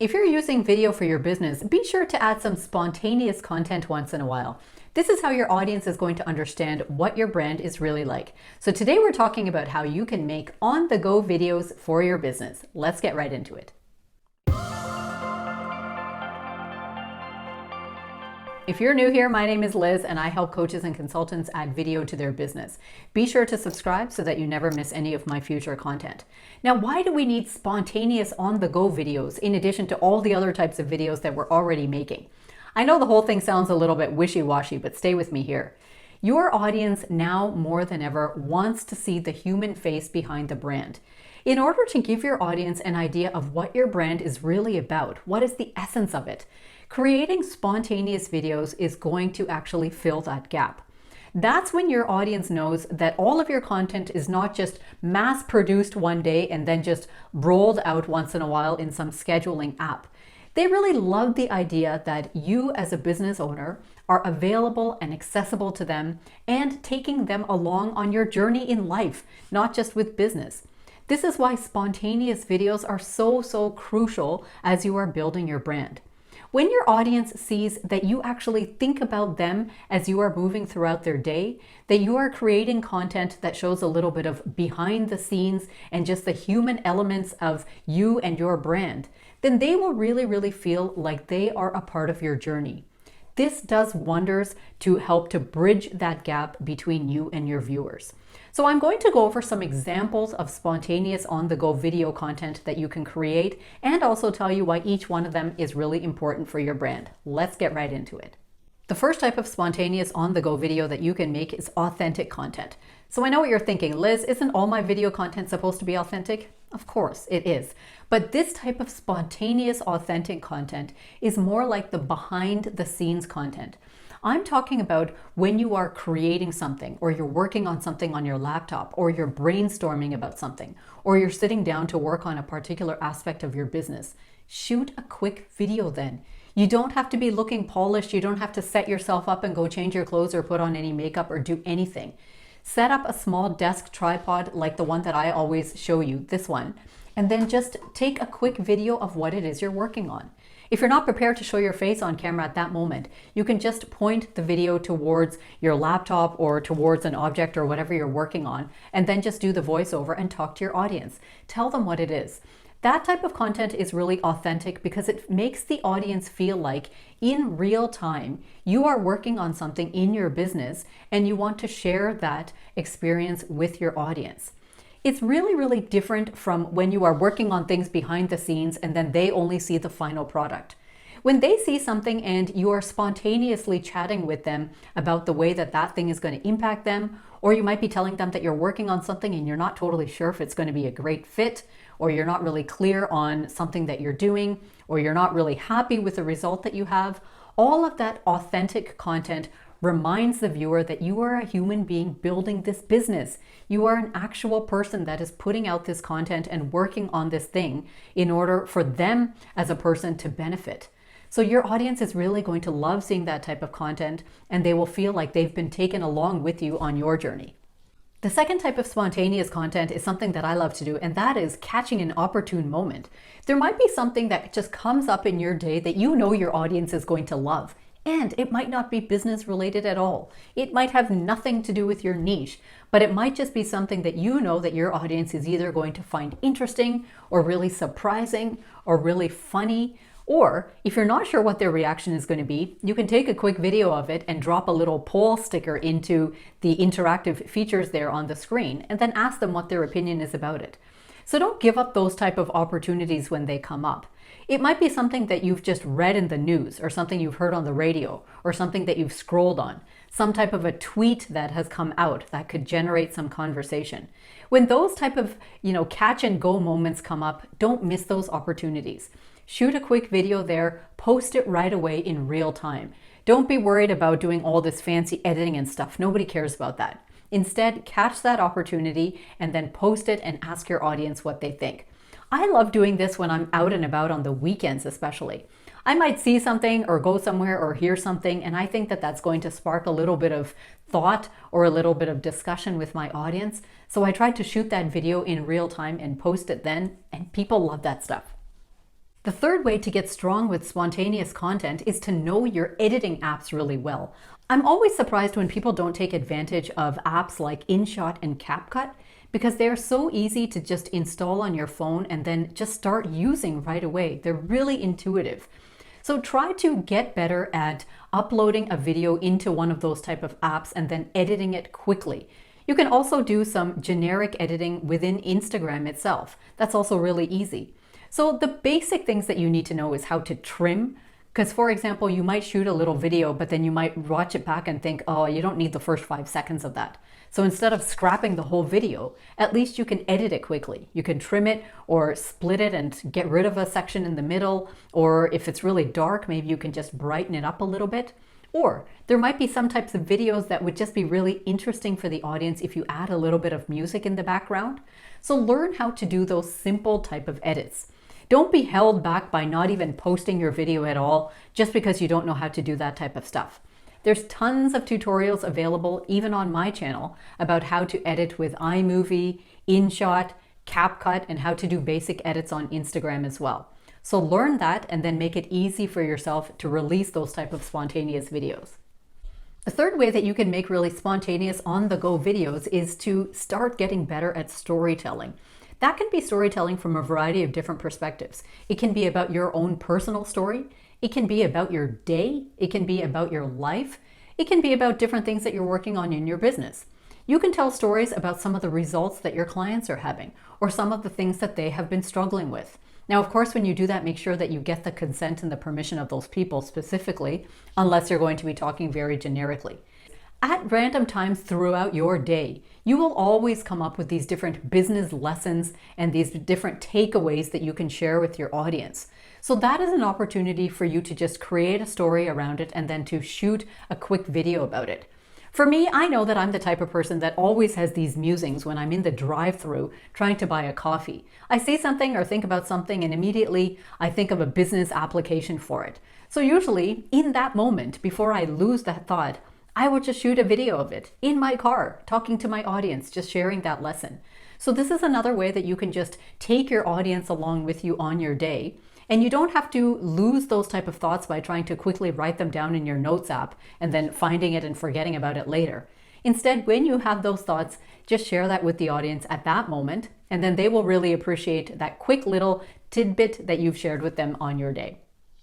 If you're using video for your business, be sure to add some spontaneous content once in a while. This is how your audience is going to understand what your brand is really like. So today we're talking about how you can make on-the-go videos for your business. Let's get right into it. If you're new here, my name is Liz and I help coaches and consultants add video to their business. Be sure to subscribe so that you never miss any of my future content. Now, why do we need spontaneous on-the-go videos in addition to all the other types of videos that we're already making? I know the whole thing sounds a little bit wishy-washy, but stay with me here. Your audience now more than ever wants to see the human face behind the brand. In order to give your audience an idea of what your brand is really about, what is the essence of it, creating spontaneous videos is going to actually fill that gap. That's when your audience knows that all of your content is not just mass-produced one day and then just rolled out once in a while in some scheduling app. They really love the idea that you as a business owner are available and accessible to them and taking them along on your journey in life, not just with business. This is why spontaneous videos are so crucial as you are building your brand. When your audience sees that you actually think about them as you are moving throughout their day, that you are creating content that shows a little bit of behind the scenes and just the human elements of you and your brand, then they will really feel like they are a part of your journey. This does wonders to help to bridge that gap between you and your viewers. So I'm going to go over some examples of spontaneous on-the-go video content that you can create and also tell you why each one of them is really important for your brand. Let's get right into it. The first type of spontaneous on-the-go video that you can make is authentic content. So I know what you're thinking, Liz, isn't all my video content supposed to be authentic? Of course it is. But this type of spontaneous authentic content is more like the behind the scenes content. I'm talking about when you are creating something or you're working on something on your laptop or you're brainstorming about something or you're sitting down to work on a particular aspect of your business. Shoot a quick video then. You don't have to be looking polished. You don't have to set yourself up and go change your clothes or put on any makeup or do anything. Set up a small desk tripod like the one that I always show you, this one, and then just take a quick video of what it is you're working on. If you're not prepared to show your face on camera at that moment, you can just point the video towards your laptop or towards an object or whatever you're working on, and then just do the voiceover and talk to your audience. Tell them what it is. That type of content is really authentic because it makes the audience feel like in real time you are working on something in your business and you want to share that experience with your audience. It's really different from when you are working on things behind the scenes and then they only see the final product. When they see something and you are spontaneously chatting with them about the way that that thing is going to impact them, or you might be telling them that you're working on something and you're not totally sure if it's going to be a great fit, or you're not really clear on something that you're doing, or you're not really happy with the result that you have, all of that authentic content reminds the viewer that you are a human being building this business. You are an actual person that is putting out this content and working on this thing in order for them as a person to benefit. So your audience is really going to love seeing that type of content and they will feel like they've been taken along with you on your journey. The second type of spontaneous content is something that I love to do, and that is catching an opportune moment. There might be something that just comes up in your day that you know your audience is going to love. And it might not be business related at all. It might have nothing to do with your niche, but it might just be something that you know that your audience is either going to find interesting or really surprising or really funny. Or if you're not sure what their reaction is going to be, you can take a quick video of it and drop a little poll sticker into the interactive features there on the screen and then ask them what their opinion is about it. So don't give up those type of opportunities when they come up. It might be something that you've just read in the news or something you've heard on the radio or something that you've scrolled on, some type of a tweet that has come out that could generate some conversation. When those type of, catch and go moments come up, don't miss those opportunities. Shoot a quick video there, post it right away in real time. Don't be worried about doing all this fancy editing and stuff. Nobody cares about that. Instead, catch that opportunity and then post it and ask your audience what they think. I love doing this when I'm out and about on the weekends especially. I might see something or go somewhere or hear something, and I think that that's going to spark a little bit of thought or a little bit of discussion with my audience. So I try to shoot that video in real time and post it then, and people love that stuff. The third way to get strong with spontaneous content is to know your editing apps really well. I'm always surprised when people don't take advantage of apps like InShot and CapCut because they are so easy to just install on your phone and then just start using right away. They're really intuitive. So try to get better at uploading a video into one of those type of apps and then editing it quickly. You can also do some generic editing within Instagram itself. That's also really easy. So the basic things that you need to know is how to trim. Because for example, you might shoot a little video, but then you might watch it back and think, oh, you don't need the first 5 seconds of that. So instead of scrapping the whole video, at least you can edit it quickly. You can trim it or split it and get rid of a section in the middle. Or if it's really dark, maybe you can just brighten it up a little bit. Or there might be some types of videos that would just be really interesting for the audience if you add a little bit of music in the background. So learn how to do those simple type of edits. Don't be held back by not even posting your video at all just because you don't know how to do that type of stuff. There's tons of tutorials available even on my channel about how to edit with iMovie, InShot, CapCut, and how to do basic edits on Instagram as well. So learn that and then make it easy for yourself to release those type of spontaneous videos. The third way that you can make really spontaneous on-the-go videos is to start getting better at storytelling. That can be storytelling from a variety of different perspectives. It can be about your own personal story. It can be about your day. It can be about your life. It can be about different things that you're working on in your business. You can tell stories about some of the results that your clients are having or some of the things that they have been struggling with. Now, of course, when you do that, make sure that you get the consent and the permission of those people specifically, unless you're going to be talking very generically. At random times throughout your day, you will always come up with these different business lessons and these different takeaways that you can share with your audience. So that is an opportunity for you to just create a story around it and then to shoot a quick video about it. For me, I know that I'm the type of person that always has these musings when I'm in the drive-thru trying to buy a coffee. I say something or think about something and immediately I think of a business application for it. So usually in that moment, before I lose that thought, I would just shoot a video of it in my car, talking to my audience, just sharing that lesson. So this is another way that you can just take your audience along with you on your day. And you don't have to lose those type of thoughts by trying to quickly write them down in your notes app and then finding it and forgetting about it later. Instead, when you have those thoughts, just share that with the audience at that moment, and then they will really appreciate that quick little tidbit that you've shared with them on your day.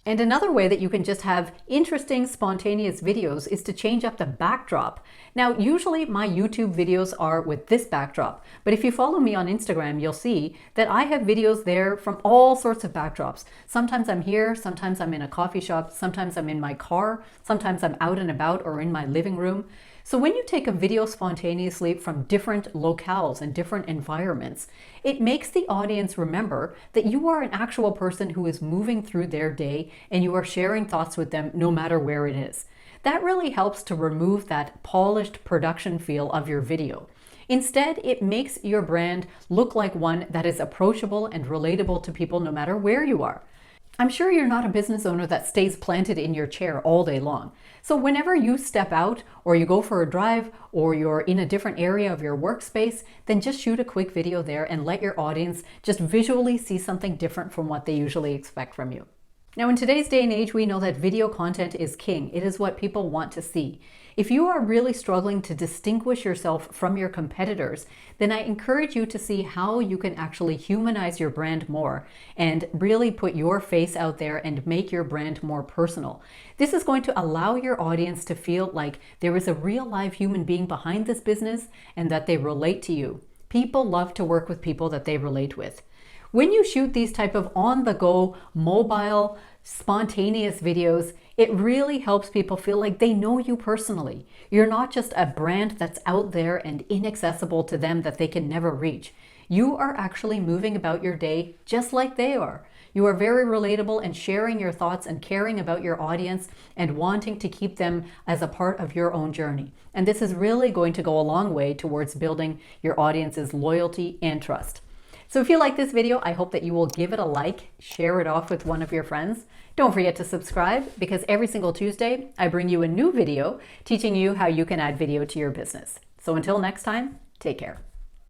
And another way that you can just have interesting, spontaneous videos is to change up the backdrop. Now, usually my YouTube videos are with this backdrop, but if you follow me on Instagram, you'll see that I have videos there from all sorts of backdrops. Sometimes I'm here, sometimes I'm in a coffee shop, sometimes I'm in my car, sometimes I'm out and about or in my living room. So when you take a video spontaneously from different locales and different environments, it makes the audience remember that you are an actual person who is moving through their day and you are sharing thoughts with them no matter where it is. That really helps to remove that polished production feel of your video. Instead, it makes your brand look like one that is approachable and relatable to people no matter where you are. I'm sure you're not a business owner that stays planted in your chair all day long. So whenever you step out or you go for a drive or you're in a different area of your workspace, then just shoot a quick video there and let your audience just visually see something different from what they usually expect from you. Now, in today's day and age, we know that video content is king. It is what people want to see. If you are really struggling to distinguish yourself from your competitors, then I encourage you to see how you can actually humanize your brand more and really put your face out there and make your brand more personal. This is going to allow your audience to feel like there is a real live human being behind this business and that they relate to you. People love to work with people that they relate with. When you shoot these type of on-the-go, mobile, spontaneous videos, it really helps people feel like they know you personally. You're not just a brand that's out there and inaccessible to them that they can never reach. You are actually moving about your day just like they are. You are very relatable and sharing your thoughts and caring about your audience and wanting to keep them as a part of your own journey. And this is really going to go a long way towards building your audience's loyalty and trust. So if you like this video, I hope that you will give it a like, share it off with one of your friends. Don't forget to subscribe because every single Tuesday, I bring you a new video teaching you how you can add video to your business. So until next time, take care.